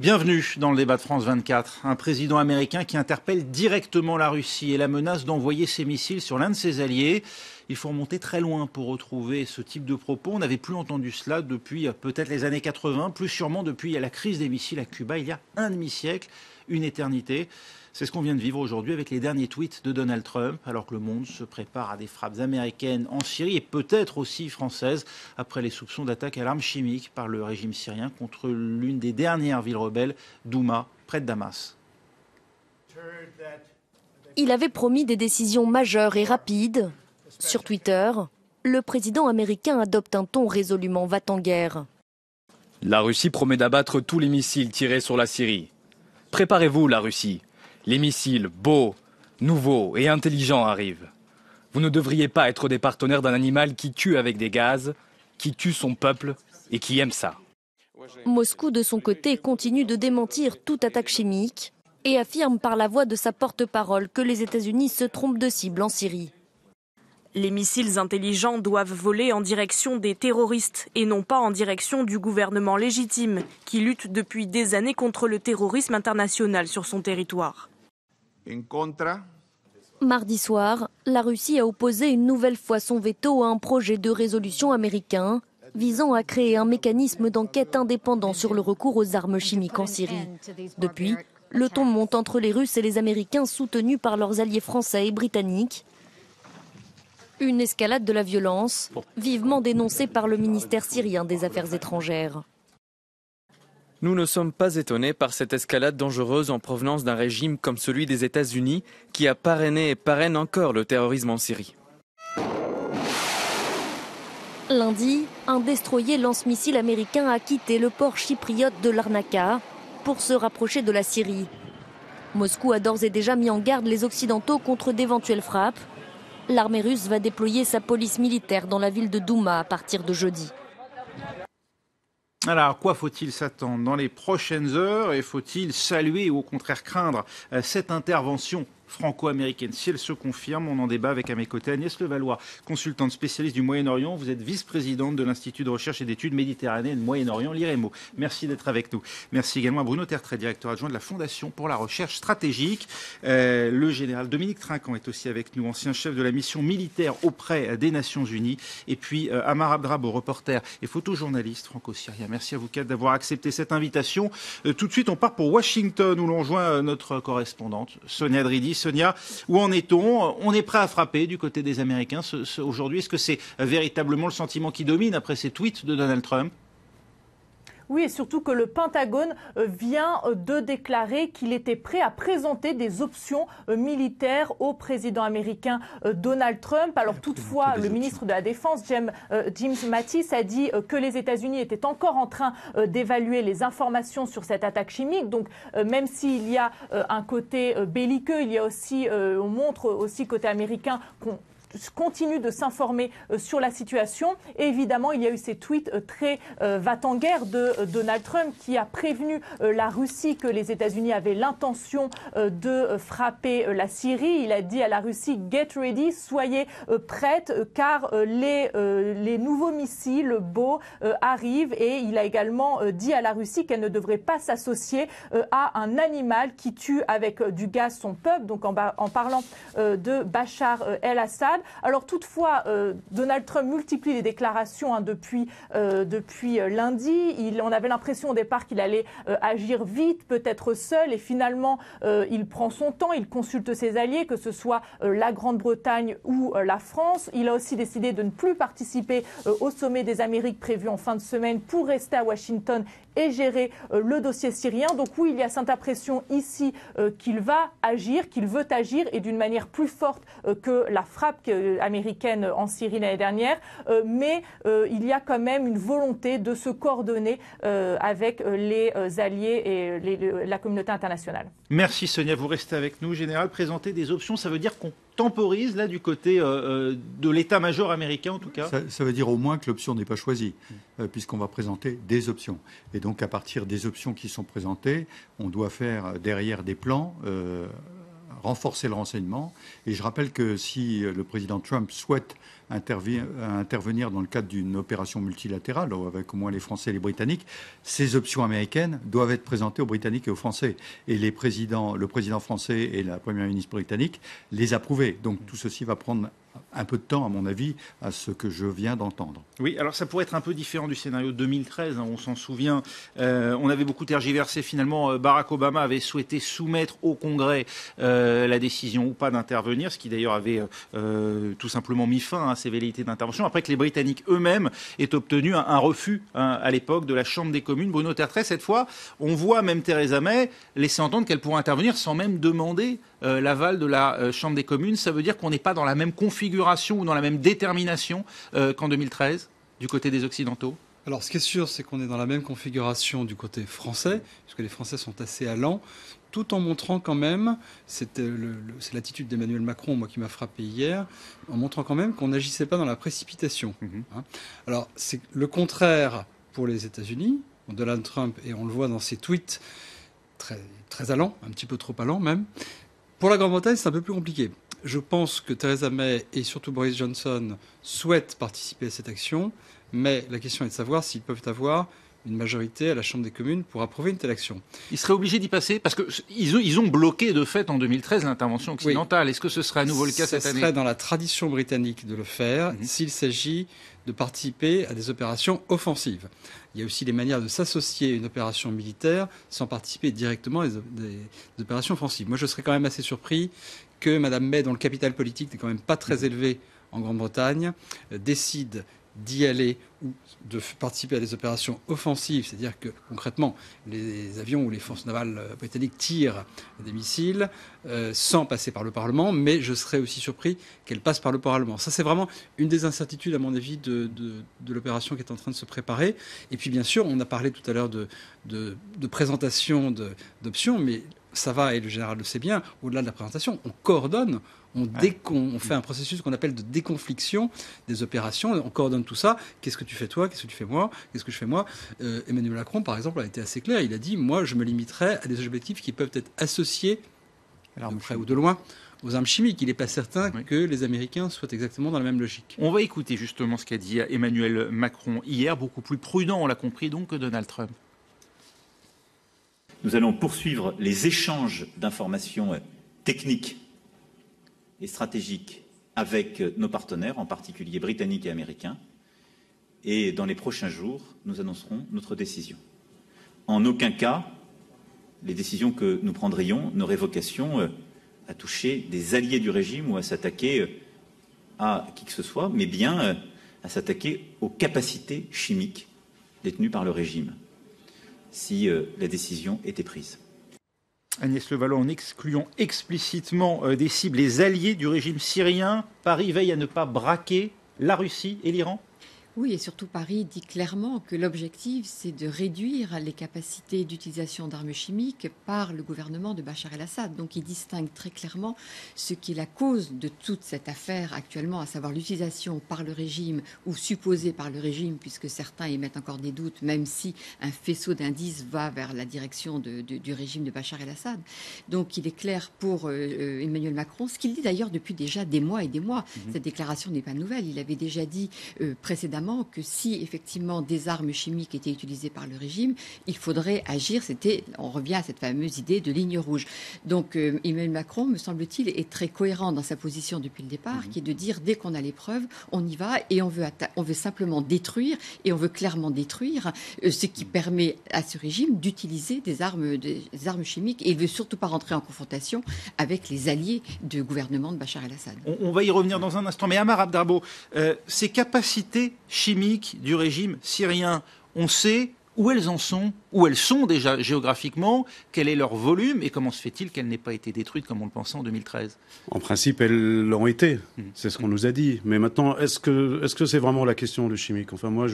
Bienvenue dans le débat de France 24. Un président américain qui interpelle directement la Russie et la menace d'envoyer ses missiles sur l'un de ses alliés. Il faut remonter très loin pour retrouver ce type de propos. On n'avait plus entendu cela depuis peut-être les années 80, plus sûrement depuis la crise des missiles à Cuba il y a un demi-siècle, une éternité. C'est ce qu'on vient de vivre aujourd'hui avec les derniers tweets de Donald Trump, alors que le monde se prépare à des frappes américaines en Syrie et peut-être aussi françaises, après les soupçons d'attaque à l'arme chimique par le régime syrien contre l'une des dernières villes rebelles, Douma, près de Damas. Il avait promis des décisions majeures et rapides. Sur Twitter, le président américain adopte un ton résolument va-t-en-guerre. La Russie promet d'abattre tous les missiles tirés sur la Syrie. Préparez-vous, la Russie. Les missiles beaux, nouveaux et intelligents arrivent. Vous ne devriez pas être des partenaires d'un animal qui tue avec des gaz, qui tue son peuple et qui aime ça. Moscou, de son côté, continue de démentir toute attaque chimique et affirme par la voix de sa porte-parole que les États-Unis se trompent de cible en Syrie. Les missiles intelligents doivent voler en direction des terroristes et non pas en direction du gouvernement légitime qui lutte depuis des années contre le terrorisme international sur son territoire. Mardi soir, la Russie a opposé une nouvelle fois son veto à un projet de résolution américain visant à créer un mécanisme d'enquête indépendant sur le recours aux armes chimiques en Syrie. Depuis, le ton monte entre les Russes et les Américains soutenus par leurs alliés français et britanniques. Une escalade de la violence, vivement dénoncée par le ministère syrien des Affaires étrangères. Nous ne sommes pas étonnés par cette escalade dangereuse en provenance d'un régime comme celui des États-Unis qui a parrainé et parraine encore le terrorisme en Syrie. Lundi, un destroyer lance-missile américain a quitté le port chypriote de Larnaca pour se rapprocher de la Syrie. Moscou a d'ores et déjà mis en garde les Occidentaux contre d'éventuelles frappes. L'armée russe va déployer sa police militaire dans la ville de Douma à partir de jeudi. Alors, à quoi faut-il s'attendre dans les prochaines heures et faut-il saluer ou au contraire craindre cette intervention franco-américaine? Si elle se confirme, on en débat avec à mes côtés Agnès Levallois, consultante spécialiste du Moyen-Orient. Vous êtes vice-présidente de l'Institut de recherche et d'études méditerranéennes Moyen-Orient, l'IREMO. Merci d'être avec nous. Merci également à Bruno Tertrais, directeur adjoint de la Fondation pour la recherche stratégique. Le général Dominique Trinquant est aussi avec nous, ancien chef de la mission militaire auprès des Nations Unies. Et puis Amar Abdrabo, reporter et photojournaliste franco-syrien. Merci à vous quatre d'avoir accepté cette invitation. Tout de suite, on part pour Washington où l'on rejoint notre correspondante Sonia Dridi. Sonia, où en est-on? On est prêt à frapper du côté des Américains aujourd'hui. Est-ce que c'est véritablement le sentiment qui domine après ces tweets de Donald Trump? Oui, et surtout que le Pentagone vient de déclarer qu'il était prêt à présenter des options militaires au président américain Donald Trump. Alors toutefois, le ministre de la Défense, James Mattis, a dit que les États-Unis étaient encore en train d'évaluer les informations sur cette attaque chimique. Donc même s'il y a un côté belliqueux, il y a aussi, on montre aussi côté américain qu'on continue de s'informer sur la situation. Et évidemment, il y a eu ces tweets très va-t-en-guerre de Donald Trump qui a prévenu la Russie que les États-Unis avaient l'intention de frapper la Syrie. Il a dit à la Russie « Get ready », soyez prête car les nouveaux missiles beaux arrivent. Et il a également dit à la Russie qu'elle ne devrait pas s'associer à un animal qui tue avec du gaz son peuple, donc en parlant de Bachar el-Assad. Alors toutefois, Donald Trump multiplie les déclarations depuis lundi. On avait l'impression au départ qu'il allait agir vite, peut-être seul, et finalement il prend son temps, il consulte ses alliés, que ce soit la Grande-Bretagne ou la France. Il a aussi décidé de ne plus participer au sommet des Amériques prévu en fin de semaine pour rester à Washington et gérer le dossier syrien. Donc oui, il y a cette impression ici qu'il va agir, qu'il veut agir et d'une manière plus forte que la frappe américaine en Syrie l'année dernière. Mais il y a quand même une volonté de se coordonner avec les alliés et la communauté internationale. Merci Sonia, vous restez avec nous. Général, présenter des options, ça veut dire qu'on temporise là du côté de l'état-major américain en tout cas? Ça veut dire au moins que l'option n'est pas choisie, puisqu'on va présenter des options. Et donc à partir des options qui sont présentées, on doit faire derrière des plans, renforcer le renseignement. Et je rappelle que si le président Trump souhaite intervenir dans le cadre d'une opération multilatérale, avec au moins les Français et les Britanniques, ces options américaines doivent être présentées aux Britanniques et aux Français. Et le président français et la première ministre britannique les approuvaient. Donc tout ceci va prendre un peu de temps, à mon avis, à ce que je viens d'entendre. Oui, alors ça pourrait être un peu différent du scénario de 2013, on s'en souvient. On avait beaucoup tergiversé. Finalement, Barack Obama avait souhaité soumettre au Congrès la décision ou pas d'intervenir, ce qui d'ailleurs avait tout simplement mis fin à ces velléités d'intervention, après que les Britanniques eux-mêmes aient obtenu un refus à l'époque de la Chambre des communes. Bruno Tertrais, cette fois, on voit même Theresa May laisser entendre qu'elle pourrait intervenir sans même demander l'aval de la Chambre des communes. Ça veut dire qu'on n'est pas dans la même configuration ou dans la même détermination qu'en 2013 du côté des Occidentaux? Alors, ce qui est sûr, c'est qu'on est dans la même configuration du côté français, puisque les Français sont assez allants, tout en montrant quand même, c'est l'attitude d'Emmanuel Macron, moi, qui m'a frappé hier, en montrant quand même qu'on n'agissait pas dans la précipitation. Alors, c'est le contraire pour les États-Unis. Donald Trump, et on le voit dans ses tweets, très, très allants, un petit peu trop allants même. Pour la Grande-Bretagne, c'est un peu plus compliqué. Je pense que Theresa May et surtout Boris Johnson souhaitent participer à cette action, mais la question est de savoir s'ils peuvent avoir une majorité à la Chambre des communes pour approuver une telle action. Ils seraient obligés d'y passer parce qu'ils ont bloqué de fait en 2013 l'intervention occidentale. Oui. Est-ce que ce serait à nouveau le cas cette année? Ce serait dans la tradition britannique de le faire s'il s'agit de participer à des opérations offensives. Il y a aussi des manières de s'associer à une opération militaire sans participer directement à des opérations offensives. Moi, je serais quand même assez surpris que Mme May, dont le capital politique n'est quand même pas très élevé en Grande-Bretagne, décide d'y aller ou de participer à des opérations offensives, c'est-à-dire que concrètement les avions ou les forces navales britanniques tirent des missiles sans passer par le Parlement, mais je serais aussi surpris qu'elle passe par le Parlement. Ça, c'est vraiment une des incertitudes, à mon avis, de l'opération qui est en train de se préparer. Et puis, bien sûr, on a parlé tout à l'heure de présentation d'options, mais ça va, et le général le sait bien, au-delà de la présentation, on coordonne, on fait un processus qu'on appelle de déconfliction des opérations, on coordonne tout ça. Qu'est-ce que tu fais toi? Qu'est-ce que tu fais moi? Qu'est-ce que je fais moi? Emmanuel Macron, par exemple, a été assez clair. Il a dit, moi, je me limiterai à des objectifs qui peuvent être associés, de près ou de loin, aux armes chimiques. Il n'est pas certain que les Américains soient exactement dans la même logique. On va écouter justement ce qu'a dit Emmanuel Macron hier, beaucoup plus prudent, on l'a compris, donc, que Donald Trump. Nous allons poursuivre les échanges d'informations techniques et stratégiques avec nos partenaires, en particulier britanniques et américains. Et dans les prochains jours, nous annoncerons notre décision. En aucun cas, les décisions que nous prendrions n'auraient vocation à toucher des alliés du régime ou à s'attaquer à qui que ce soit, mais bien à s'attaquer aux capacités chimiques détenues par le régime, si la décision était prise. Agnès Levallois, en excluant explicitement des cibles les alliés du régime syrien, Paris veille à ne pas braquer la Russie et l'Iran? Oui, et surtout Paris dit clairement que l'objectif, c'est de réduire les capacités d'utilisation d'armes chimiques par le gouvernement de Bachar el-Assad. Donc il distingue très clairement ce qui est la cause de toute cette affaire actuellement, à savoir l'utilisation par le régime ou supposée par le régime, puisque certains émettent encore des doutes, même si un faisceau d'indices va vers la direction du régime de Bachar el-Assad. Donc il est clair pour Emmanuel Macron, ce qu'il dit d'ailleurs depuis déjà des mois et des mois. Cette déclaration n'est pas nouvelle. Il avait déjà dit précédemment que si effectivement des armes chimiques étaient utilisées par le régime, il faudrait agir. On revient à cette fameuse idée de ligne rouge. Donc Emmanuel Macron, me semble-t-il, est très cohérent dans sa position depuis le départ, qui est de dire dès qu'on a les preuves, on y va et on veut simplement détruire, et on veut clairement détruire ce qui permet à ce régime d'utiliser des armes chimiques, et il ne veut surtout pas rentrer en confrontation avec les alliés du gouvernement de Bachar el-Assad. On va y revenir dans un instant, mais Amar Abdarbo, ces capacités chimiques du régime syrien, on sait où elles en sont, où elles sont déjà géographiquement, quel est leur volume et comment se fait-il qu'elles n'aient pas été détruites comme on le pensait en 2013? En principe, elles l'ont été, c'est ce qu'on nous a dit. Mais maintenant, est-ce que c'est vraiment la question de chimique? Enfin, moi,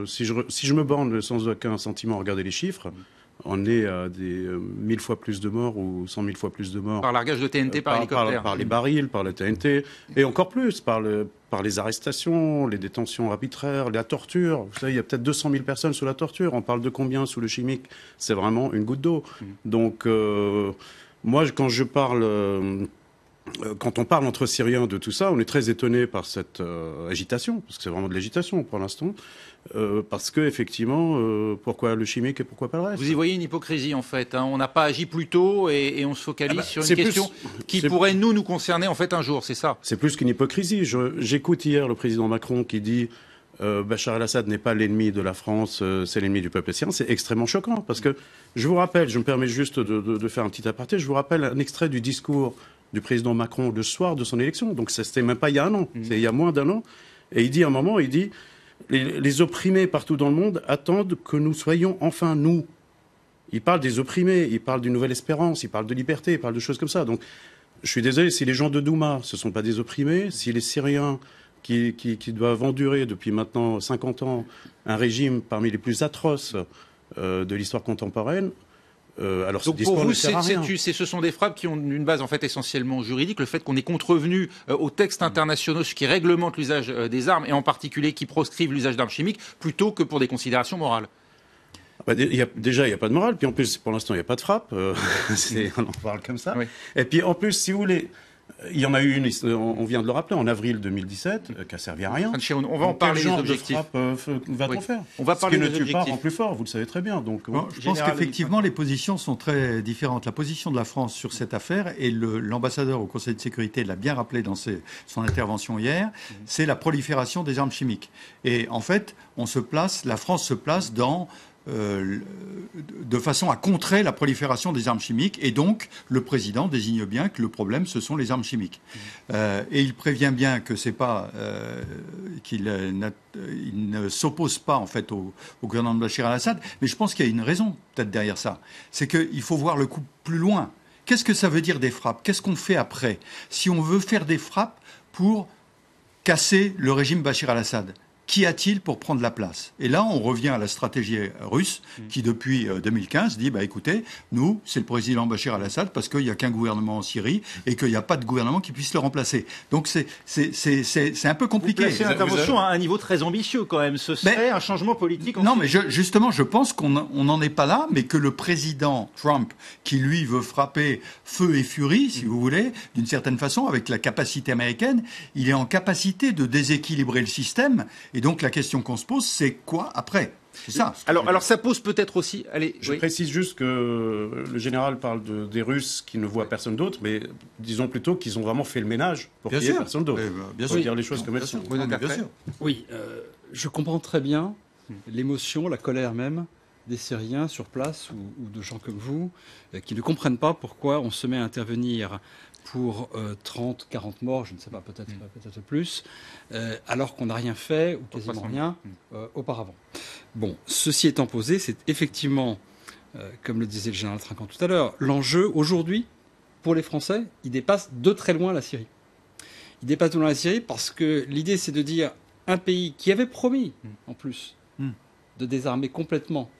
si je me borne sans aucun sentiment à regarder les chiffres, on est à des 1000 fois plus de morts ou 100 000 fois plus de morts. Par largage de TNT, par hélicoptère. Par les barils, par la TNT, et encore plus par les arrestations, les détentions arbitraires, la torture. Vous savez, il y a peut-être 200 000 personnes sous la torture. On parle de combien sous le chimique? C'est vraiment une goutte d'eau. Donc, moi, quand je parle quand on parle entre Syriens de tout ça, on est très étonné par cette agitation, parce que c'est vraiment de l'agitation pour l'instant, parce que effectivement, pourquoi le chimique et pourquoi pas le reste? Vous y voyez une hypocrisie en fait. On n'a pas agi plus tôt et on se focalise sur une question qui pourrait nous concerner en fait un jour, c'est ça? C'est plus qu'une hypocrisie. J'écoute hier le président Macron qui dit Bachar el-Assad n'est pas l'ennemi de la France, c'est l'ennemi du peuple syrien. C'est extrêmement choquant parce que je vous rappelle, je me permets juste de faire un petit aparté, je vous rappelle un extrait du discours du président Macron le soir de son élection. Donc c'était même pas il y a un an, c'est il y a moins d'un an. Et il dit à un moment, les opprimés partout dans le monde attendent que nous soyons enfin nous. Il parle des opprimés, il parle d'une nouvelle espérance, il parle de liberté, il parle de choses comme ça. Donc je suis désolé, si les gens de Douma, ce ne sont pas des opprimés, si les Syriens qui doivent endurer depuis maintenant 50 ans un régime parmi les plus atroces de l'histoire contemporaine, alors donc pour vous, ce sont des frappes qui ont une base en fait essentiellement juridique, le fait qu'on est contrevenu aux textes internationaux qui réglementent l'usage des armes et en particulier qui proscrivent l'usage d'armes chimiques plutôt que pour des considérations morales. Déjà, il n'y a pas de morale, puis en plus, pour l'instant, il n'y a pas de frappe, on en parle comme ça. Oui. Et puis en plus, si vous voulez, il y en a eu une, on vient de le rappeler, en avril 2017, qui a servi à rien. On va en parler des objectifs. Va-t-on faire? On va parler des objectifs. Ce qui ne tue pas rend plus fort, vous le savez très bien. Donc, je pense qu'effectivement, les positions sont très différentes. La position de la France sur cette affaire, et l'ambassadeur au Conseil de sécurité l'a bien rappelé dans son intervention hier, c'est la prolifération des armes chimiques. Et en fait, la France se place de façon à contrer la prolifération des armes chimiques. Et donc, le président désigne bien que le problème, ce sont les armes chimiques. Et il prévient bien que c'est pas qu'il ne s'oppose pas en fait au gouvernement de Bachar el-Assad. Mais je pense qu'il y a une raison peut-être derrière ça. C'est qu'il faut voir le coup plus loin. Qu'est-ce que ça veut dire des frappes? Qu'est-ce qu'on fait après? Si on veut faire des frappes pour casser le régime Bachar el-Assad, qu'y a-t-il pour prendre la place? Et là, on revient à la stratégie russe qui, depuis 2015, dit écoutez, nous, c'est le président Bachar el-Assad parce qu'il n'y a qu'un gouvernement en Syrie et qu'il n'y a pas de gouvernement qui puisse le remplacer. Donc, c'est un peu compliqué. Vous placez l'intervention à un niveau très ambitieux, quand même. Ce serait un changement politique en Syrie. Mais justement, je pense qu'on n'en est pas là, mais que le président Trump, qui lui veut frapper feu et furie, si vous voulez, d'une certaine façon, avec la capacité américaine, il est en capacité de déséquilibrer le système. Et donc la question qu'on se pose, c'est quoi après? C'est ça. Alors ça pose peut-être aussi... Je précise juste que le général parle des Russes qui ne voient personne d'autre, mais disons plutôt qu'ils ont vraiment fait le ménage pour qu'il n'y ait personne d'autre. Bien sûr. Dire les choses comme elles sont. Oui, je comprends très bien l'émotion, la colère même des Syriens sur place ou de gens comme vous qui ne comprennent pas pourquoi on se met à intervenir pour 30, 40 morts, je ne sais pas, peut-être plus, alors qu'on n'a rien fait, ou quasiment rien, auparavant. Bon, ceci étant posé, c'est effectivement, comme le disait le général Trinquant tout à l'heure, l'enjeu aujourd'hui, pour les Français, il dépasse de très loin la Syrie. Il dépasse de loin la Syrie parce que l'idée, c'est de dire un pays qui avait promis, en plus, de désarmer complètement,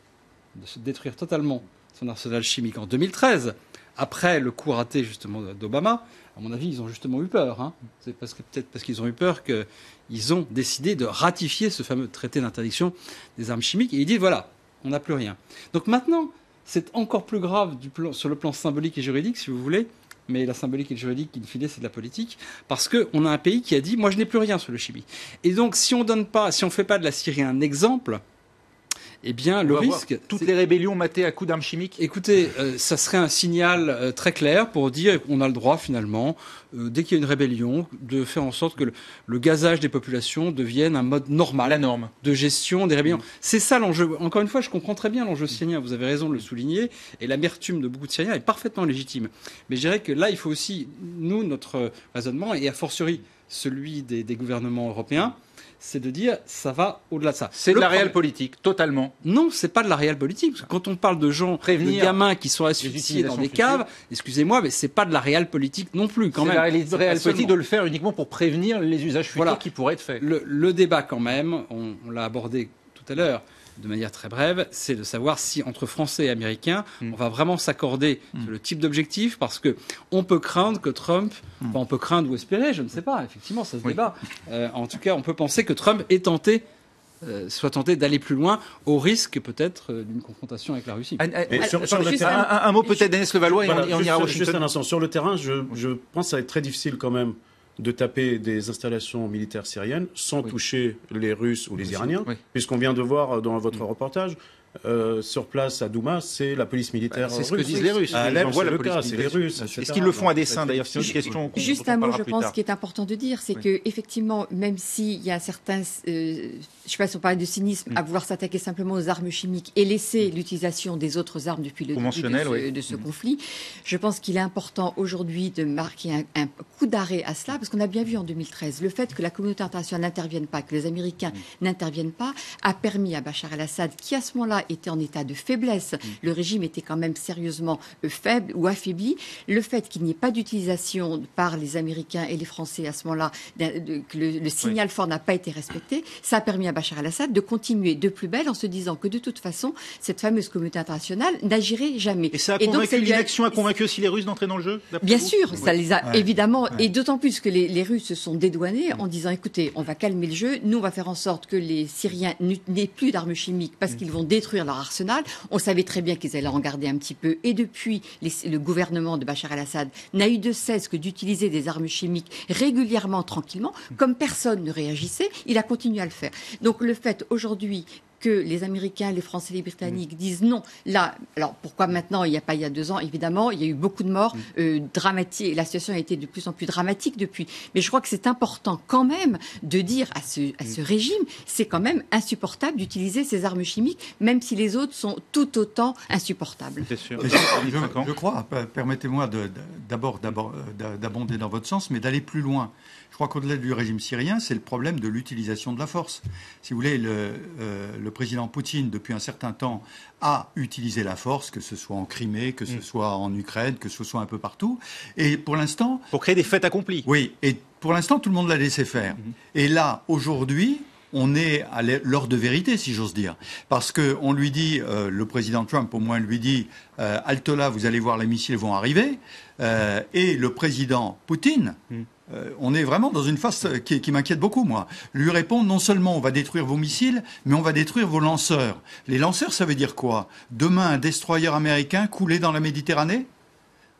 de se détruire totalement son arsenal chimique en 2013, après le coup raté justement d'Obama, à mon avis, ils ont justement eu peur. C'est peut-être parce qu'ils ont eu peur qu'ils ont décidé de ratifier ce fameux traité d'interdiction des armes chimiques. Et ils disent, voilà, on n'a plus rien. Donc maintenant, c'est encore plus grave sur le plan symbolique et juridique, si vous voulez. Mais la symbolique et le juridique, in fine, c'est de la politique. Parce qu'on a un pays qui a dit, moi, je n'ai plus rien sur le chimique. Et donc, si on ne fait pas de la Syrie un exemple... Eh bien, le risque... Toutes les rébellions matées à coups d'armes chimiques. Écoutez, ça serait un signal très clair pour dire qu'on a le droit, finalement, dès qu'il y a une rébellion, de faire en sorte que le gazage des populations devienne un mode normal. La norme. De gestion des rébellions. C'est ça l'enjeu. Encore une fois, je comprends très bien l'enjeu syrien. Vous avez raison de le souligner. Et l'amertume de beaucoup de Syriens est parfaitement légitime. Mais je dirais que là, il faut aussi, nous, notre raisonnement, et a fortiori celui des gouvernements européens, c'est de dire ça va au-delà de ça. C'est de la réelle politique, totalement. Non, c'est pas de la réelle politique. Parce que quand on parle de gens, de gamins qui sont asphyxiés dans des caves, excusez-moi, mais c'est pas de la réelle politique non plus, quand même. C'est la réelle politique de le faire uniquement pour prévenir les usages futurs qui pourraient être faits. Le débat, quand même, on l'a abordé tout à l'heure, de manière très brève, c'est de savoir si entre Français et Américains, on va vraiment s'accorder sur le type d'objectif, parce que on peut craindre que Trump, on peut craindre ou espérer, je ne sais pas, effectivement, ça se débat. En tout cas, on peut penser que Trump est tenté soit tenté d'aller plus loin, au risque peut-être d'une confrontation avec la Russie. Un mot peut-être d'Agnès Levallois et on ira à Washington. Juste un instant. Sur le terrain, je pense que ça va être très difficile quand même de taper des installations militaires syriennes sans toucher les Russes ou les Iraniens, puisqu'on vient de voir dans votre reportage, sur place à Douma, c'est la police militaire russe. C'est ce que disent les Russes. À Alep, c'est le cas, c'est les Russes. Est-ce qu'ils le font à dessein d'ailleurs? C'est une question. Juste un mot, je pense, qui est important de dire, c'est que effectivement, même s'il y a certains, je sais pas si on parlait de cynisme, à vouloir s'attaquer simplement aux armes chimiques et laisser l'utilisation des autres armes depuis le début de ce conflit, je pense qu'il est important aujourd'hui de marquer un coup d'arrêt à cela, parce qu'on a bien vu en 2013, le fait que la communauté internationale n'intervienne pas, que les Américains n'interviennent pas, a permis à Bachar el-Assad, qui à ce moment-là était en état de faiblesse, le régime était quand même sérieusement faible ou affaibli, le fait qu'il n'y ait pas d'utilisation par les Américains et les Français à ce moment-là, que le signal fort n'a pas été respecté, ça a permis à Bachar el-Assad de continuer de plus belle en se disant que de toute façon, cette fameuse communauté internationale n'agirait jamais. Et ça a convaincu, l'inaction a convaincu aussi les Russes d'entrer dans le jeu? Bien sûr, ça les a évidemment, et d'autant plus que les Russes se sont dédouanés en disant, écoutez, on va calmer le jeu, nous on va faire en sorte que les Syriens n'aient plus d'armes chimiques parce qu'ils vont détruire leur arsenal. On savait très bien qu'ils allaient en garder un petit peu. Et depuis, le gouvernement de Bachar el-Assad n'a eu de cesse que d'utiliser des armes chimiques régulièrement, tranquillement. Comme personne ne réagissait, il a continué à le faire. Donc le fait aujourd'hui que les Américains, les Français, les Britanniques disent non. Là, alors pourquoi maintenant? Il n'y a pas il y a 2 ans, évidemment, il y a eu beaucoup de morts dramatiques, et la situation a été de plus en plus dramatique depuis. Mais je crois que c'est important quand même de dire à ce régime, c'est quand même insupportable d'utiliser ces armes chimiques, même si les autres sont tout autant insupportables. C'est sûr. Je crois, permettez-moi d'abord d'abonder dans votre sens, mais d'aller plus loin. Je crois qu'au-delà du régime syrien, c'est le problème de l'utilisation de la force. Si vous voulez, le président Poutine, depuis un certain temps, a utilisé la force, que ce soit en Crimée, que ce soit en Ukraine, que ce soit un peu partout. Et pour l'instant... Pour créer des faits accomplis. Oui, et pour l'instant, tout le monde l'a laissé faire. Et là, aujourd'hui... on est à l'heure de vérité, si j'ose dire. Parce qu'on lui dit, le président Trump au moins lui dit, halte là, vous allez voir, les missiles vont arriver. Et le président Poutine, on est vraiment dans une phase qui m'inquiète beaucoup, moi. Lui répond, non seulement on va détruire vos missiles, mais on va détruire vos lanceurs. Les lanceurs, ça veut dire quoi? Demain, un destroyer américain coulé dans la Méditerranée?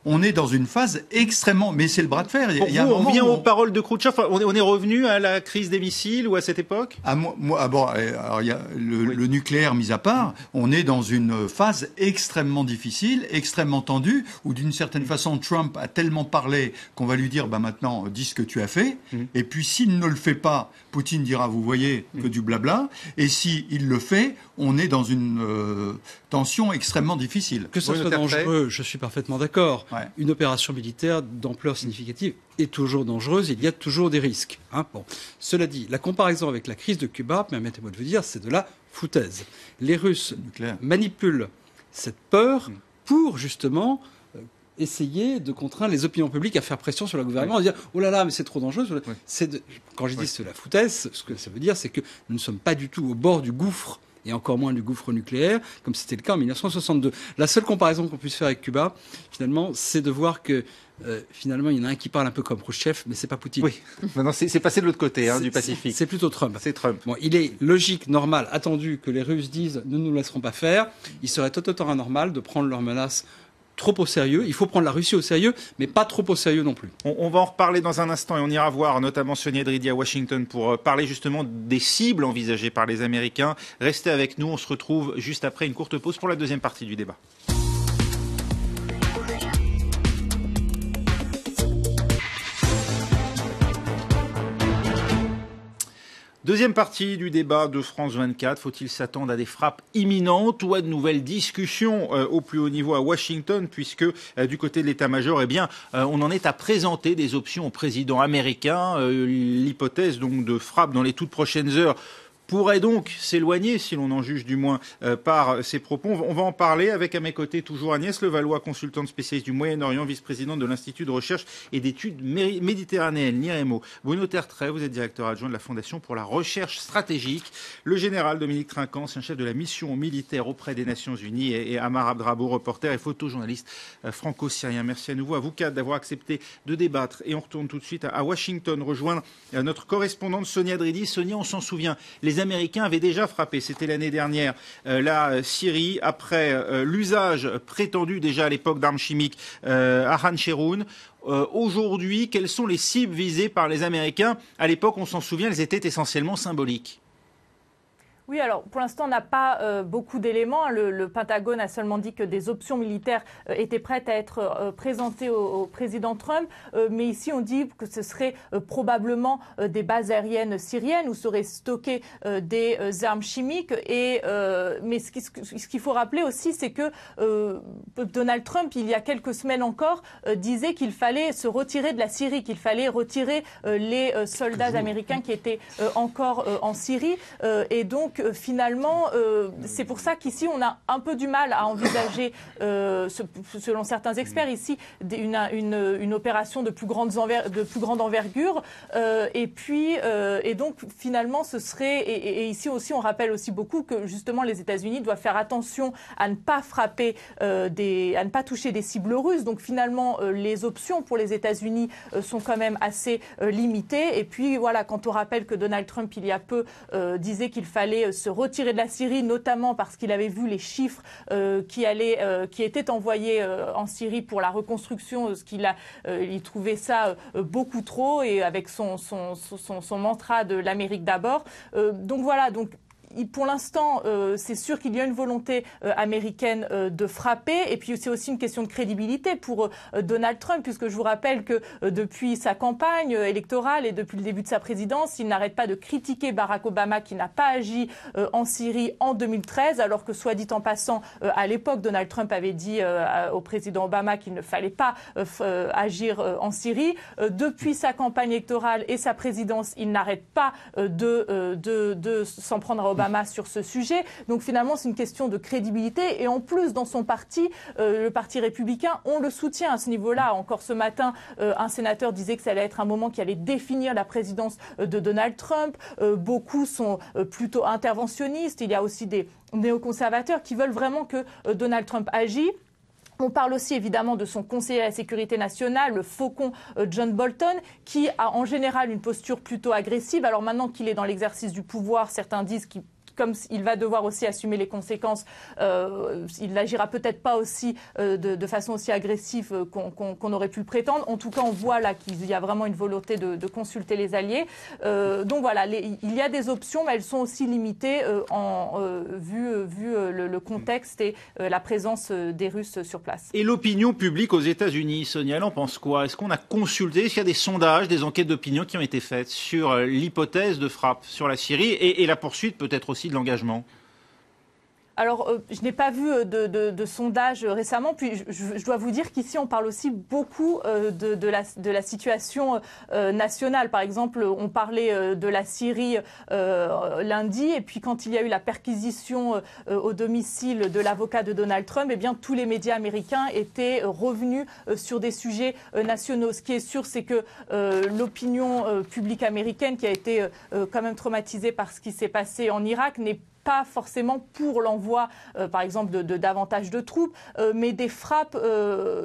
On est dans une phase extrêmement... Mais c'est le bras de fer. Pour vous, on vient aux paroles de Khrouchtchev. On est revenu à la crise des missiles ou à cette époque? Alors, il y a le nucléaire mis à part, on est dans une phase extrêmement difficile, extrêmement tendue, où d'une certaine façon, Trump a tellement parlé qu'on va lui dire, maintenant, dis ce que tu as fait. Et puis, s'il ne le fait pas, Poutine dira, vous voyez, que du blabla. Et s'il le fait, on est dans une tension extrêmement difficile. Que ça soit dangereux, je suis parfaitement d'accord. Une opération militaire d'ampleur significative est toujours dangereuse, il y a toujours des risques. Bon. Cela dit, la comparaison avec la crise de Cuba, permettez-moi de vous dire, c'est de la foutaise. Les Russes manipulent cette peur pour justement essayer de contraindre les opinions publiques à faire pression sur le gouvernement, à dire « Oh là là, mais c'est trop dangereux ». Quand je dis c'est de la foutaise, ce que ça veut dire, c'est que nous ne sommes pas du tout au bord du gouffre, et encore moins du gouffre nucléaire, comme c'était le cas en 1962. La seule comparaison qu'on puisse faire avec Cuba, finalement, c'est de voir que finalement, il y en a un qui parle un peu comme Khrouchtchev, mais c'est pas Poutine. Oui, maintenant c'est passé de l'autre côté du Pacifique. C'est plutôt Trump. C'est Trump. Bon, il est logique, normal, attendu que les Russes disent « ne nous laisserons pas faire ». Il serait tout autant anormal de prendre leurs menaces trop au sérieux. Il faut prendre la Russie au sérieux, mais pas trop au sérieux non plus. On va en reparler dans un instant et on ira voir notamment Sonia Dridi à Washington pour parler justement des cibles envisagées par les Américains. Restez avec nous, on se retrouve juste après une courte pause pour la deuxième partie du débat. Deuxième partie du débat de France 24. Faut-il s'attendre à des frappes imminentes ou à de nouvelles discussions au plus haut niveau à Washington, puisque du côté de l'état-major, on en est à présenter des options au président américain. L'hypothèse donc de frappe dans les toutes prochaines heures pourrait donc s'éloigner, si l'on en juge du moins par ses propos. On va en parler avec à mes côtés toujours Agnès Levallois, consultante spécialiste du Moyen-Orient, vice-présidente de l'Institut de recherche et d'études méditerranéennes, l'IREMO. Bruno Tertrais, vous êtes directeur adjoint de la Fondation pour la recherche stratégique. Le général Dominique Trinquant, ancien chef de la mission militaire auprès des Nations Unies, et Amar Abdrabbo, reporter et photojournaliste franco-syrien. Merci à nouveau à vous quatre d'avoir accepté de débattre. Et on retourne tout de suite à Washington, rejoindre notre correspondante Sonia Dridi. Sonia, on s'en souvient, les les Américains avaient déjà frappé, c'était l'année dernière, la Syrie, après l'usage prétendu déjà à l'époque d'armes chimiques à Khan Cheikhoun. Aujourd'hui, quelles sont les cibles visées par les Américains? À l'époque, on s'en souvient, elles étaient essentiellement symboliques. Oui, alors pour l'instant, on n'a pas beaucoup d'éléments. Le Pentagone a seulement dit que des options militaires étaient prêtes à être présentées au président Trump. Mais ici, on dit que ce serait probablement des bases aériennes syriennes où seraient stockées des armes chimiques. Mais ce qu'il faut rappeler aussi, c'est que Donald Trump, il y a quelques semaines encore, disait qu'il fallait se retirer de la Syrie, qu'il fallait retirer les soldats américains qui étaient encore en Syrie. Et donc, finalement, c'est pour ça qu'ici, on a un peu du mal à envisager, selon certains experts, ici, une opération de plus grande envergure. Et donc, finalement, ce serait... Et ici aussi, on rappelle aussi beaucoup que, justement, les États-Unis doivent faire attention à ne pas frapper, à ne pas toucher des cibles russes. Donc, finalement, les options pour les États-Unis sont quand même assez limitées. Et puis, voilà, quand on rappelle que Donald Trump, il y a peu, disait qu'il fallait se retirer de la Syrie, notamment parce qu'il avait vu les chiffres qui étaient envoyés en Syrie pour la reconstruction, il trouvait ça beaucoup trop, et avec son mantra de l'Amérique d'abord. Donc voilà, pour l'instant, c'est sûr qu'il y a une volonté américaine de frapper. Et puis, c'est aussi une question de crédibilité pour Donald Trump, puisque je vous rappelle que depuis sa campagne électorale et depuis le début de sa présidence, il n'arrête pas de critiquer Barack Obama qui n'a pas agi en Syrie en 2013, alors que, soit dit en passant, à l'époque, Donald Trump avait dit au président Obama qu'il ne fallait pas agir en Syrie. Depuis sa campagne électorale et sa présidence, il n'arrête pas de s'en prendre à Obama sur ce sujet. Donc finalement, c'est une question de crédibilité. Et en plus, dans son parti, le Parti républicain, on le soutient à ce niveau-là. Encore ce matin, un sénateur disait que ça allait être un moment qui allait définir la présidence de Donald Trump. Beaucoup sont plutôt interventionnistes. Il y a aussi des néoconservateurs qui veulent vraiment que Donald Trump agisse. On parle aussi évidemment de son conseiller à la sécurité nationale, le faucon John Bolton, qui a en général une posture plutôt agressive. Alors maintenant qu'il est dans l'exercice du pouvoir, certains disent qu'il comme il va devoir aussi assumer les conséquences, il n'agira peut-être pas aussi de façon aussi agressive qu'on aurait pu le prétendre. En tout cas, on voit là qu'il y a vraiment une volonté de consulter les alliés. Donc voilà, il y a des options, mais elles sont aussi limitées vu le contexte et la présence des Russes sur place. Et l'opinion publique aux États-Unis, Sonia, elle en pense quoi? Est-ce qu'on a consulté, est-ce qu'il y a des sondages, des enquêtes d'opinion qui ont été faites sur l'hypothèse de frappe sur la Syrie et la poursuite peut-être aussi de l'engagement? Alors, je n'ai pas vu de sondage récemment. Puis, je dois vous dire qu'ici, on parle aussi beaucoup de la situation nationale. Par exemple, on parlait de la Syrie lundi. Et puis, quand il y a eu la perquisition au domicile de l'avocat de Donald Trump, eh bien, tous les médias américains étaient revenus sur des sujets nationaux. Ce qui est sûr, c'est que l'opinion publique américaine, qui a été quand même traumatisée par ce qui s'est passé en Irak, n'est pas forcément pour l'envoi, par exemple, de davantage de troupes, mais des frappes,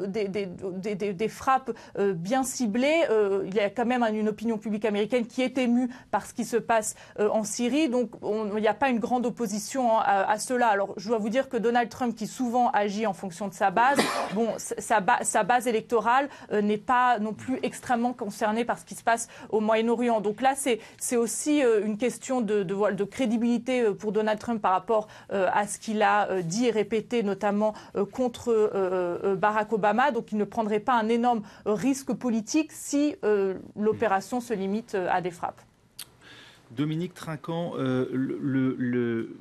des frappes bien ciblées. Il y a quand même une opinion publique américaine qui est émue par ce qui se passe en Syrie. Donc, il n'y a pas une grande opposition à cela. Alors, je dois vous dire que Donald Trump, qui souvent agit en fonction de sa base, bon, sa base électorale n'est pas non plus extrêmement concernée par ce qui se passe au Moyen-Orient. Donc là, c'est aussi une question de crédibilité pour Donald Trump par rapport à ce qu'il a dit et répété, notamment contre Barack Obama. Donc, il ne prendrait pas un énorme risque politique si l'opération se limite à des frappes. Dominique Trinquant,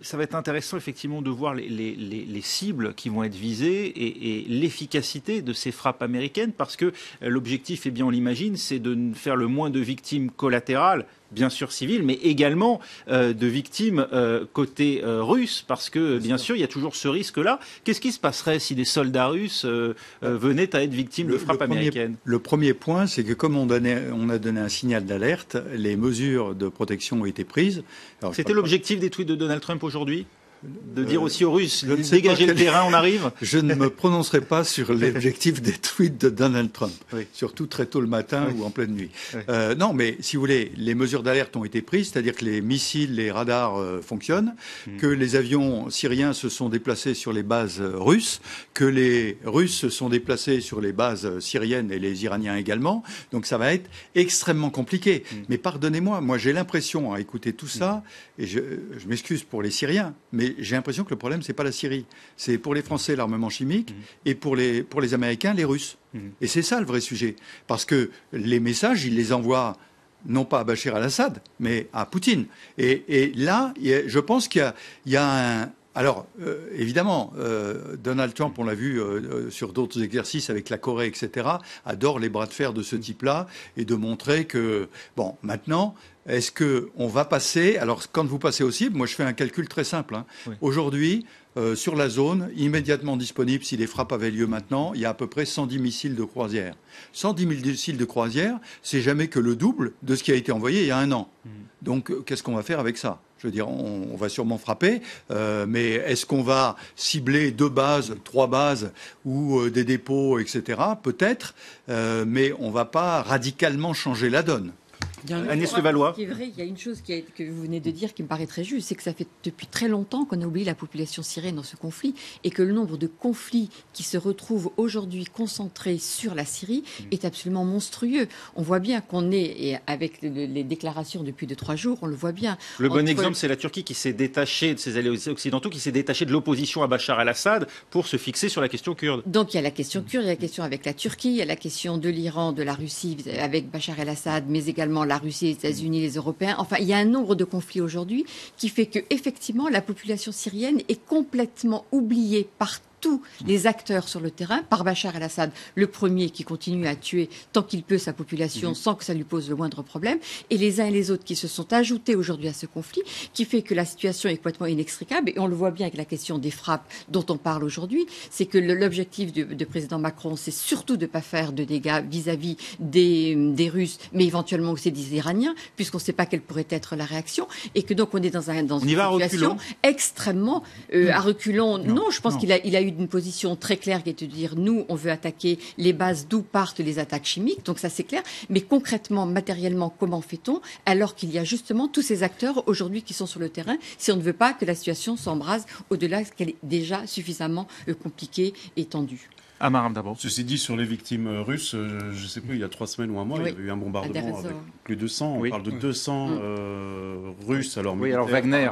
ça va être intéressant effectivement de voir les cibles qui vont être visées et l'efficacité de ces frappes américaines, parce que l'objectif, eh bien, on l'imagine, c'est de faire le moins de victimes collatérales, bien sûr civiles, mais également de victimes côté russe, parce que bien sûr il y a toujours ce risque-là. Qu'est-ce qui se passerait si des soldats russes venaient à être victimes de frappes américaines? Le premier point, c'est que comme on a donné un signal d'alerte, les mesures de protection ont été prises. C'était l'objectif des tweets de Donald Trump aujourd'hui? de dire aussi aux Russes, dégagez le terrain, on arrive? Je ne me prononcerai pas sur l'objectif des tweets de Donald Trump, surtout très tôt le matin ou en pleine nuit. Non, mais si vous voulez, les mesures d'alerte ont été prises, c'est-à-dire que les missiles, les radars fonctionnent, que les avions syriens se sont déplacés sur les bases russes, que les Russes se sont déplacés sur les bases syriennes et les Iraniens également. Donc ça va être extrêmement compliqué. Mais pardonnez-moi, moi j'ai l'impression, à écouter tout ça, et je m'excuse pour les Syriens, mais j'ai l'impression que le problème, c'est pas la Syrie. C'est pour les Français l'armement chimique et pour les Américains, les Russes. Et c'est ça le vrai sujet. Parce que les messages, ils les envoient non pas à Bachar al-Assad, mais à Poutine. Et là, je pense qu'il y a un... Alors, évidemment, Donald Trump, on l'a vu sur d'autres exercices avec la Corée, etc., adore les bras de fer de ce type-là et de montrer que, bon, maintenant, est-ce qu'on va passer... Alors, quand vous passez au cible, moi je fais un calcul très simple. Aujourd'hui, sur la zone, immédiatement disponible, si les frappes avaient lieu maintenant, il y a à peu près 110 missiles de croisière. 110 000 missiles de croisière, c'est jamais que le double de ce qui a été envoyé il y a un an. Donc, qu'est-ce qu'on va faire avec ça ? Je veux dire, on va sûrement frapper, mais est-ce qu'on va cibler 2 bases, 3 bases ou des dépôts, etc. Peut-être, mais on ne va pas radicalement changer la donne. Agnès Levallois. Ce qui est vrai, il y a une chose que vous venez de dire qui me paraît très juste, c'est que ça fait depuis très longtemps qu'on a oublié la population syrienne dans ce conflit et que le nombre de conflits qui se retrouvent aujourd'hui concentrés sur la Syrie est absolument monstrueux. On voit bien qu'on est, et avec les déclarations depuis 2-3 jours, on le voit bien. Le bon exemple, c'est la Turquie qui s'est détachée de ses alliés occidentaux, qui s'est détachée de l'opposition à Bachar el-Assad pour se fixer sur la question kurde. Donc il y a la question kurde, il y a la question avec la Turquie, il y a la question de l'Iran, de la Russie avec Bachar el-Assad, mais également la Russie, les États-Unis, les Européens. Enfin, il y a un nombre de conflits aujourd'hui qui fait que effectivement la population syrienne est complètement oubliée par tous les acteurs sur le terrain, par Bachar el-Assad, le premier qui continue à tuer tant qu'il peut sa population sans que ça lui pose le moindre problème, et les uns et les autres qui se sont ajoutés aujourd'hui à ce conflit, qui fait que la situation est complètement inextricable, et on le voit bien avec la question des frappes dont on parle aujourd'hui, c'est que l'objectif du président Macron, c'est surtout de ne pas faire de dégâts vis-à-vis des Russes, mais éventuellement aussi des Iraniens, puisqu'on ne sait pas quelle pourrait être la réaction, et que donc on est dans une situation extrêmement à reculons. Non, je pense qu'il a eu une position très claire qui est de dire nous, on veut attaquer les bases d'où partent les attaques chimiques, donc ça c'est clair, mais concrètement, matériellement, comment fait-on alors qu'il y a justement tous ces acteurs aujourd'hui qui sont sur le terrain si on ne veut pas que la situation s'embrase au-delà qu'elle est déjà suffisamment compliquée et tendue. Ceci dit, sur les victimes russes, je ne sais plus, il y a 3 semaines ou un mois, il y avait eu un bombardement avec plus de 100. On parle de 200 Russes. Alors alors Wagner,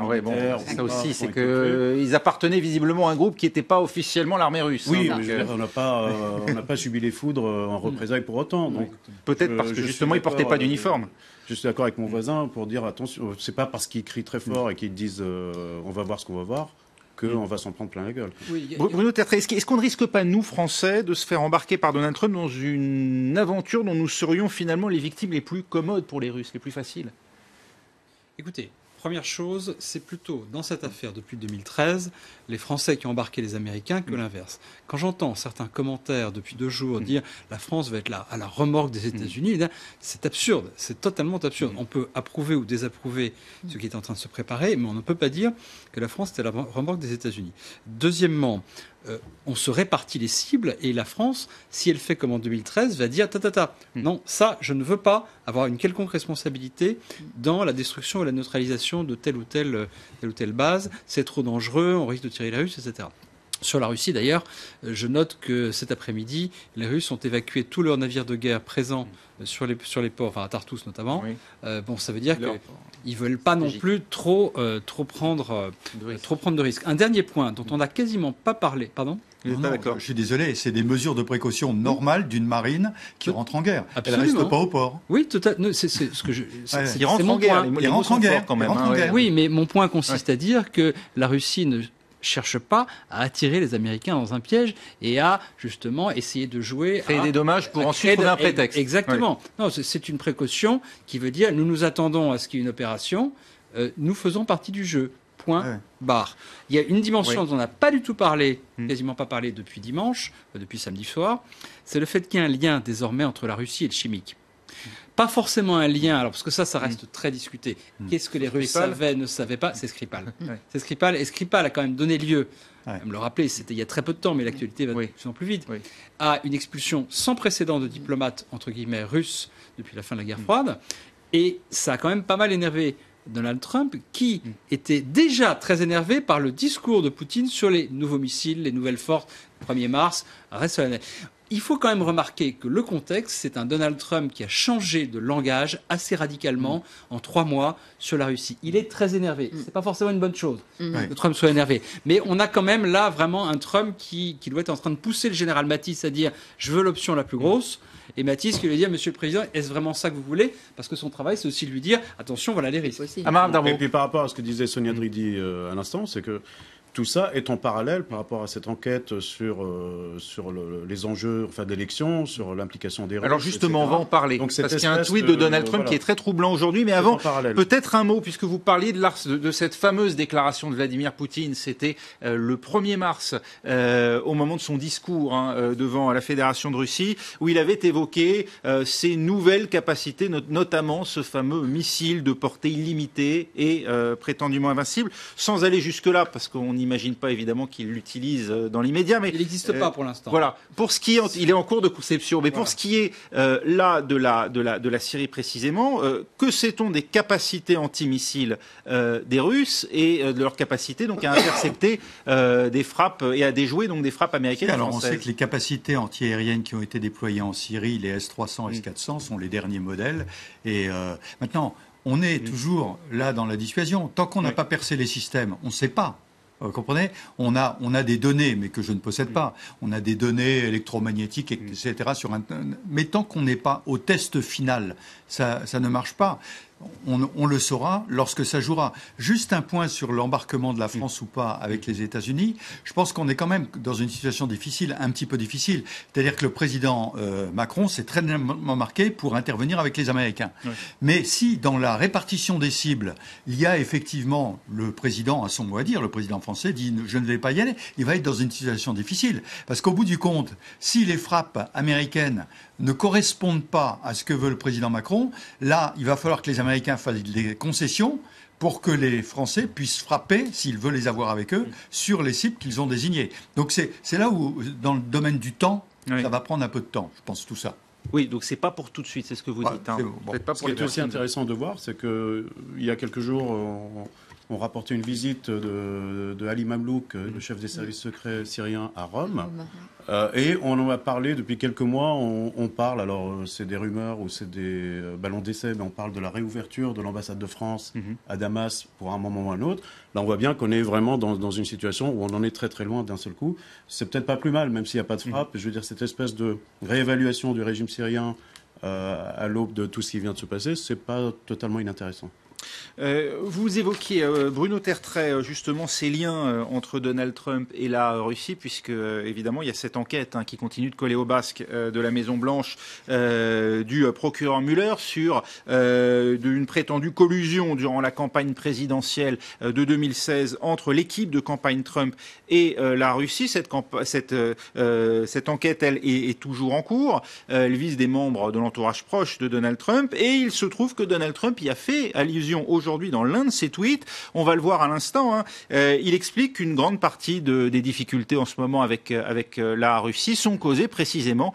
ça aussi, c'est qu'ils appartenaient visiblement à un groupe qui n'était pas officiellement l'armée russe. Oui, mais on n'a pas subi les foudres en représailles pour autant. Donc, peut-être parce que justement, ils ne portaient pas d'uniforme. Je suis d'accord avec mon voisin pour dire attention, c'est pas parce qu'ils crient très fort et qu'ils disent on va voir ce qu'on va voir qu'on va s'en prendre plein la gueule. Bruno Tertrais, est-ce qu'on ne risque pas, nous, Français, de se faire embarquer par Donald Trump dans une aventure dont nous serions finalement les victimes les plus commodes pour les Russes, les plus faciles ? Écoutez, première chose, c'est plutôt dans cette affaire depuis 2013, les Français qui ont embarqué les Américains que l'inverse. Quand j'entends certains commentaires depuis 2 jours dire la France va être là à la remorque des États-Unis, c'est absurde, c'est totalement absurde. On peut approuver ou désapprouver ce qui est en train de se préparer, mais on ne peut pas dire que la France est à la remorque des États-Unis. Deuxièmement, on se répartit les cibles et la France, si elle fait comme en 2013, va dire non, ça, je ne veux pas avoir une quelconque responsabilité dans la destruction ou la neutralisation de telle ou telle base. C'est trop dangereux, on risque de tirer les Russes, etc. Sur la Russie, d'ailleurs, je note que cet après-midi, les Russes ont évacué tous leurs navires de guerre présents sur les ports, enfin à Tartous notamment. Ça veut dire qu'ils ne veulent pas non plus trop prendre de risques. Un dernier point dont on n'a quasiment pas parlé. Pardon ? Je suis désolé, c'est des mesures de précaution normales d'une marine qui rentre en guerre. Absolument. Elle ne reste pas au port. Oui, totalement. C'est ce que ils rentrent en guerre. Ils rentrent en guerre quand même. Oui, mais mon point consiste à dire que la Russie ne cherche pas à attirer les Américains dans un piège et à justement essayer de jouer créer des dommages pour ensuite trouver un prétexte. Exactement. Non, c'est une précaution qui veut dire nous nous attendons à ce qu'il y ait une opération, nous faisons partie du jeu. Point barre. Il y a une dimension dont on n'a pas du tout parlé, quasiment pas parlé depuis dimanche, depuis samedi soir, c'est le fait qu'il y a un lien désormais entre la Russie et le chimique. Pas forcément un lien, alors parce que ça reste très discuté. Qu'est-ce que les Russes savaient, ne savaient pas? C'est Skripal. C'est Skripal, et Skripal a quand même donné lieu, à me le rappeler, c'était il y a très peu de temps, mais l'actualité va de plus en plus vite, à une expulsion sans précédent de diplomates, entre guillemets, russes, depuis la fin de la guerre froide. Et ça a quand même pas mal énervé Donald Trump, qui était déjà très énervé par le discours de Poutine sur les nouveaux missiles, les nouvelles forces, 1er mars, reste solennel. Il faut quand même remarquer que le contexte, c'est un Donald Trump qui a changé de langage assez radicalement en 3 mois sur la Russie. Il est très énervé. C'est pas forcément une bonne chose que Trump soit énervé. Mais on a quand même là vraiment un Trump qui doit être en train de pousser le général Mattis à dire « je veux l'option la plus grosse ». Et Mattis qui lui dit « Monsieur le Président, est-ce vraiment ça que vous voulez ?» Parce que son travail, c'est aussi de lui dire « attention, voilà les risques ». Et puis par rapport à ce que disait Sonia Dridi à l'instant, c'est que tout ça est en parallèle par rapport à cette enquête sur les enjeux d'élection, sur l'implication des Russes. Alors justement, etc. on va en parler. Donc, parce qu'il y a un tweet de Donald Trump qui est très troublant aujourd'hui. Mais avant, peut-être un mot, puisque vous parliez de cette fameuse déclaration de Vladimir Poutine. C'était le 1er mars, au moment de son discours devant la Fédération de Russie, où il avait évoqué ces nouvelles capacités, notamment ce fameux missile de portée illimitée et prétendument invincible, sans aller jusque-là, parce qu'on n'imagine pas évidemment qu'il l'utilise dans l'immédiat, mais il n'existe pas pour l'instant. Voilà. Pour ce qui est, il est en cours de conception. Mais pour ce qui est là de la Syrie précisément, que sait-on des capacités antimissiles des Russes et de leur capacité donc à intercepter des frappes et à déjouer donc des frappes américaines et françaises? On sait que les capacités antiaériennes qui ont été déployées en Syrie, les S-300, S-400, sont les derniers modèles. Et maintenant, on est toujours là dans la dissuasion. Tant qu'on n'a pas percé les systèmes, on ne sait pas. Vous comprenez ? On a des données, mais que je ne possède pas. On a des données électromagnétiques, etc. Mais tant qu'on n'est pas au test final, ça ne marche pas. On le saura lorsque ça jouera. Juste un point sur l'embarquement de la France ou pas avec les États-Unis. Je pense qu'on est quand même dans une situation difficile, un petit peu difficile. C'est-à-dire que le président Macron s'est très marqué pour intervenir avec les Américains. Oui. Mais si dans la répartition des cibles, il y a effectivement le président a son mot à dire, le président français dit je ne vais pas y aller, il va être dans une situation difficile. Parce qu'au bout du compte, si les frappes américaines ne correspondent pas à ce que veut le président Macron, là, il va falloir que les Américains fassent des concessions pour que les Français puissent frapper, s'ils veulent les avoir avec eux, sur les cibles qu'ils ont désignées. Donc c'est là où, dans le domaine du temps, ça va prendre un peu de temps, je pense, tout ça. Oui, donc c'est pas pour tout de suite, c'est ce que vous dites. Hein. Bon. Pas pour ce qui est aussi intéressant de voir, c'est qu'il y a quelques jours, on rapportait une visite de Ali Mamlouk, le chef des services secrets syriens, à Rome. Et on en a parlé depuis quelques mois. On parle, alors c'est des rumeurs ou c'est des ballons d'essai, mais on parle de la réouverture de l'ambassade de France à Damas pour un moment ou un autre. Là, on voit bien qu'on est vraiment dans une situation où on en est très très loin d'un seul coup. C'est peut-être pas plus mal, même s'il n'y a pas de frappe. Je veux dire, cette espèce de réévaluation du régime syrien à l'aube de tout ce qui vient de se passer, c'est pas totalement inintéressant. Vous évoquiez, Bruno Tertrais, justement ces liens entre Donald Trump et la Russie, puisque évidemment il y a cette enquête qui continue de coller au basque de la Maison-Blanche du procureur Mueller sur une prétendue collusion durant la campagne présidentielle de 2016 entre l'équipe de campagne Trump et la Russie. Cette enquête, elle, est toujours en cours. Elle vise des membres de l'entourage proche de Donald Trump, et il se trouve que Donald Trump y a fait allusion aujourd'hui dans l'un de ses tweets. On va le voir à l'instant. Il explique qu'une grande partie des difficultés en ce moment avec la Russie sont causées précisément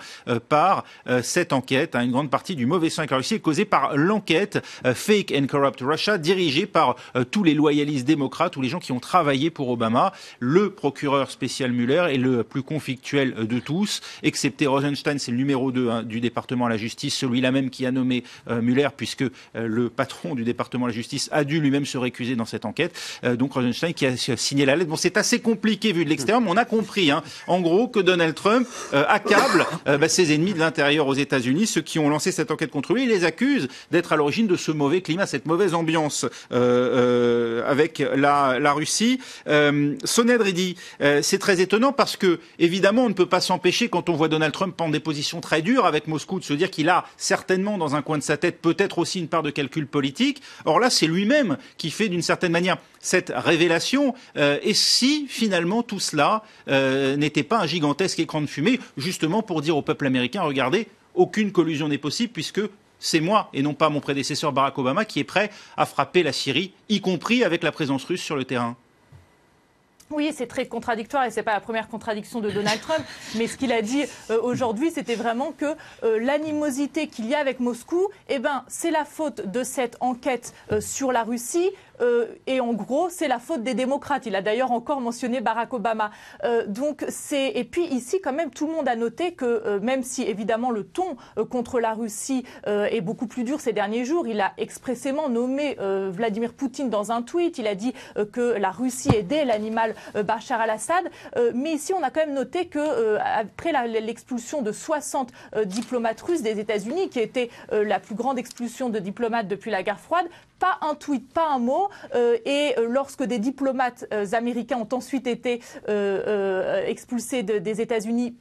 par cette enquête. Une grande partie du mauvais sang avec la Russie est causée par l'enquête Fake and Corrupt Russia, dirigée par tous les loyalistes démocrates ou les gens qui ont travaillé pour Obama. Le procureur spécial Mueller est le plus conflictuel de tous, excepté Rosenstein, c'est le numéro 2 du département à la justice, celui-là même qui a nommé Mueller, puisque le patron du département à la justice a dû lui-même se récuser dans cette enquête. Donc Rosenstein qui a signé la lettre. Bon, c'est assez compliqué vu de l'extérieur, mais on a compris, en gros, que Donald Trump accable ses ennemis de l'intérieur aux États-Unis, ceux qui ont lancé cette enquête contre lui. Il les accuse d'être à l'origine de ce mauvais climat, cette mauvaise ambiance avec la Russie. Sonia Dridi, c'est très étonnant parce que, évidemment, on ne peut pas s'empêcher, quand on voit Donald Trump prendre des positions très dures avec Moscou, de se dire qu'il a certainement dans un coin de sa tête peut-être aussi une part de calcul politique. Or là, c'est lui-même qui fait d'une certaine manière cette révélation. Et si finalement tout cela n'était pas un gigantesque écran de fumée, justement pour dire au peuple américain, regardez, aucune collusion n'est possible puisque c'est moi et non pas mon prédécesseur Barack Obama qui est prêt à frapper la Syrie, y compris avec la présence russe sur le terrain. Oui, c'est très contradictoire et ce n'est pas la première contradiction de Donald Trump. Mais ce qu'il a dit aujourd'hui, c'était vraiment que l'animosité qu'il y a avec Moscou, c'est la faute de cette enquête sur la Russie. Et en gros, c'est la faute des démocrates. Il a d'ailleurs encore mentionné Barack Obama. Et puis ici, quand même, tout le monde a noté que même si évidemment le ton contre la Russie est beaucoup plus dur ces derniers jours, il a expressément nommé Vladimir Poutine dans un tweet. Il a dit que la Russie aidait l'animal Bachar al-Assad. Mais ici, on a quand même noté que après l'expulsion de 60 diplomates russes des États-Unis, qui était la plus grande expulsion de diplomates depuis la guerre froide, pas un tweet, pas un mot. Et lorsque des diplomates américains ont ensuite été expulsés des États-Unis,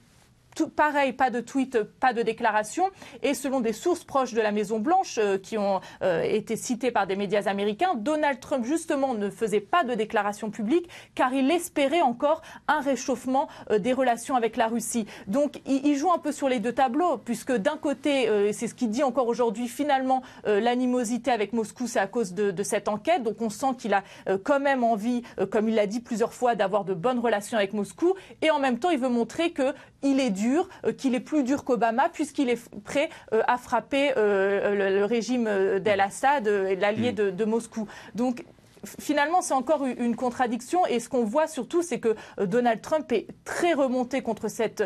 pareil, pas de tweet, pas de déclaration. Et selon des sources proches de la Maison-Blanche qui ont été citées par des médias américains, Donald Trump, justement, ne faisait pas de déclaration publique car il espérait encore un réchauffement des relations avec la Russie. Donc, il joue un peu sur les deux tableaux, puisque d'un côté, c'est ce qu'il dit encore aujourd'hui, finalement, l'animosité avec Moscou, c'est à cause de cette enquête. Donc, on sent qu'il a quand même envie, comme il l'a dit plusieurs fois, d'avoir de bonnes relations avec Moscou. Et en même temps, il veut montrer qu'il est dur, qu'il est plus dur qu'Obama, puisqu'il est prêt à frapper le régime d'Al-Assad, l'allié de Moscou. Donc, finalement, c'est encore une contradiction. Et ce qu'on voit surtout, c'est que Donald Trump est très remonté contre cette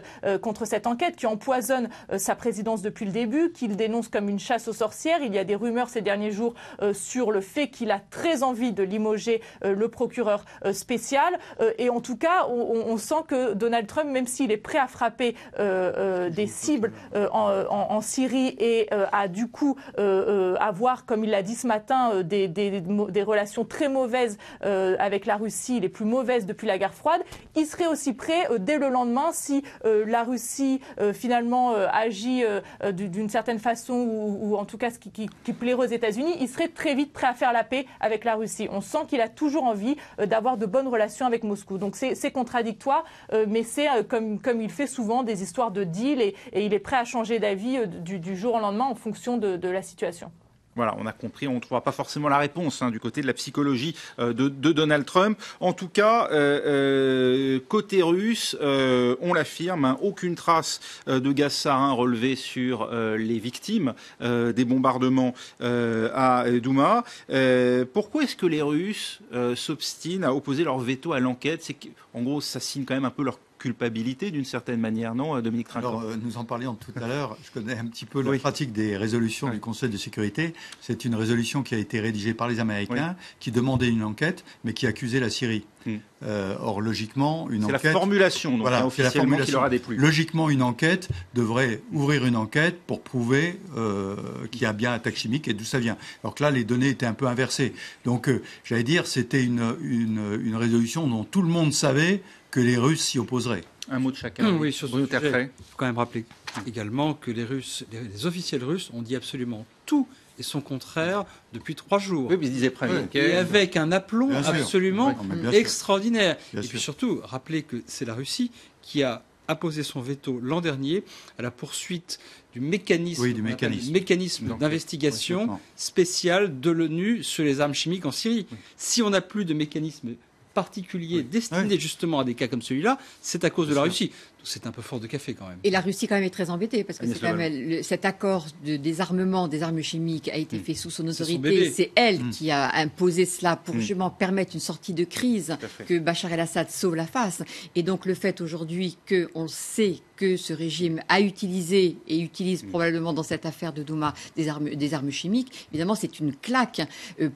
enquête qui empoisonne sa présidence depuis le début, qu'il dénonce comme une chasse aux sorcières. Il y a des rumeurs ces derniers jours sur le fait qu'il a très envie de limoger le procureur spécial. Et en tout cas, on sent que Donald Trump, même s'il est prêt à frapper des cibles en Syrie et à du coup avoir, comme il l'a dit ce matin, des relations très mauvaises avec la Russie, les plus mauvaises depuis la guerre froide, il serait aussi prêt dès le lendemain si la Russie finalement agit d'une certaine façon ou en tout cas ce qui plairait aux États-Unis, il serait très vite prêt à faire la paix avec la Russie. On sent qu'il a toujours envie d'avoir de bonnes relations avec Moscou. Donc c'est contradictoire, mais c'est comme il fait souvent des histoires de deal et il est prêt à changer d'avis du jour au lendemain en fonction de la situation. Voilà, on a compris, on ne trouvera pas forcément la réponse du côté de la psychologie de Donald Trump. En tout cas, côté russe, on l'affirme, aucune trace de gaz sarin relevée sur les victimes des bombardements à Douma. Pourquoi est-ce que les Russes s'obstinent à opposer leur veto à l'enquête? C'est qu'en gros, ça signe quand même un peu leur culpabilité d'une certaine manière, non, Dominique Trinquant? Alors, nous en parlions tout à l'heure. Je connais un petit peu la pratique des résolutions du Conseil de sécurité. C'est une résolution qui a été rédigée par les Américains, qui demandait une enquête, mais qui accusait la Syrie. Or, logiquement, une enquête... C'est la formulation, donc, officiellement, qui leur a déplu. Logiquement, une enquête devrait ouvrir une enquête pour prouver qu'il y a bien attaque chimique et d'où ça vient. Alors que là, les données étaient un peu inversées. Donc, j'allais dire, c'était une résolution dont tout le monde savait que les Russes s'y opposeraient. Un mot de chacun. Oui, sur ce sujet, il faut quand même rappeler également que les officiels russes ont dit absolument tout et son contraire depuis 3 jours. Oui, mais ils disaient et avec un aplomb absolument extraordinaire. Et puis surtout, rappelez que c'est la Russie qui a apposé son veto l'an dernier à la poursuite du mécanisme d'investigation spécial de l'ONU sur les armes chimiques en Syrie. Si on n'a plus de mécanisme particulier destiné justement à des cas comme celui-là, c'est à cause de la Russie. C'est un peu fort de café quand même. Et la Russie quand même est très embêtée parce que c'est quand même cet accord de désarmement des armes chimiques a été fait sous son autorité. C'est elle qui a imposé cela pour justement permettre une sortie de crise, que Bachar el-Assad sauve la face. Et donc le fait aujourd'hui qu'on sait que ce régime a utilisé et utilise probablement dans cette affaire de Douma des armes chimiques, évidemment c'est une claque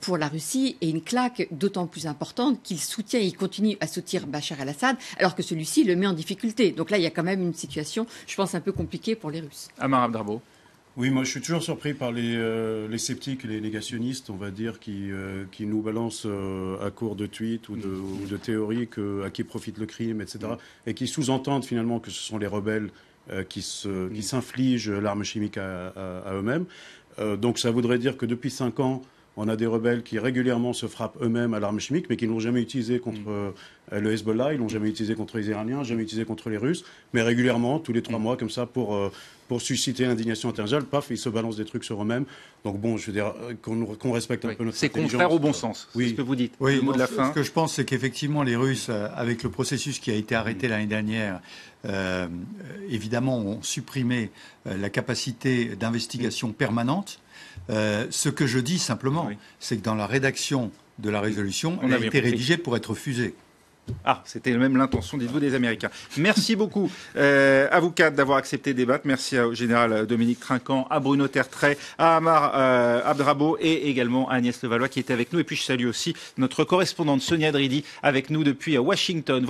pour la Russie et une claque d'autant plus importante qu'il soutient et il continue à soutenir Bachar el-Assad alors que celui-ci le met en difficulté. Donc là, il y a quand même une situation, je pense, un peu compliquée pour les Russes. Amar Abdrabbo. Oui, moi je suis toujours surpris par les sceptiques et les négationnistes, on va dire, qui nous balancent à court de tweets ou de théories à qui profite le crime, etc. Et qui sous-entendent finalement que ce sont les rebelles qui s'infligent l'arme chimique à eux-mêmes. Donc ça voudrait dire que depuis 5 ans, On a des rebelles qui régulièrement se frappent eux-mêmes à l'arme chimique, mais qui ne l'ont jamais utilisé contre le Hezbollah, ils l'ont jamais utilisé contre les Iraniens, jamais utilisé contre les Russes, mais régulièrement, tous les 3 mois, comme ça, pour susciter l'indignation internationale, paf, ils se balancent des trucs sur eux-mêmes. Donc bon, je veux dire, qu'on respecte un peu notre intelligence. C'est contraire au bon sens, c'est ce que vous dites. Oui, le mot de la fin. Ce que je pense, c'est qu'effectivement, les Russes, avec le processus qui a été arrêté l'année dernière, évidemment, ont supprimé la capacité d'investigation permanente. Ce que je dis simplement, c'est que dans la rédaction de la résolution, elle a été rédigée pour être refusée. Ah, c'était même l'intention, dites-vous, des Américains. Merci beaucoup à vous quatre d'avoir accepté de débattre. Merci au général Dominique Trinquant, à Bruno Tertrais, à Amar Abdrabbo et également à Agnès Levallois qui était avec nous. Et puis je salue aussi notre correspondante Sonia Dridi avec nous depuis Washington.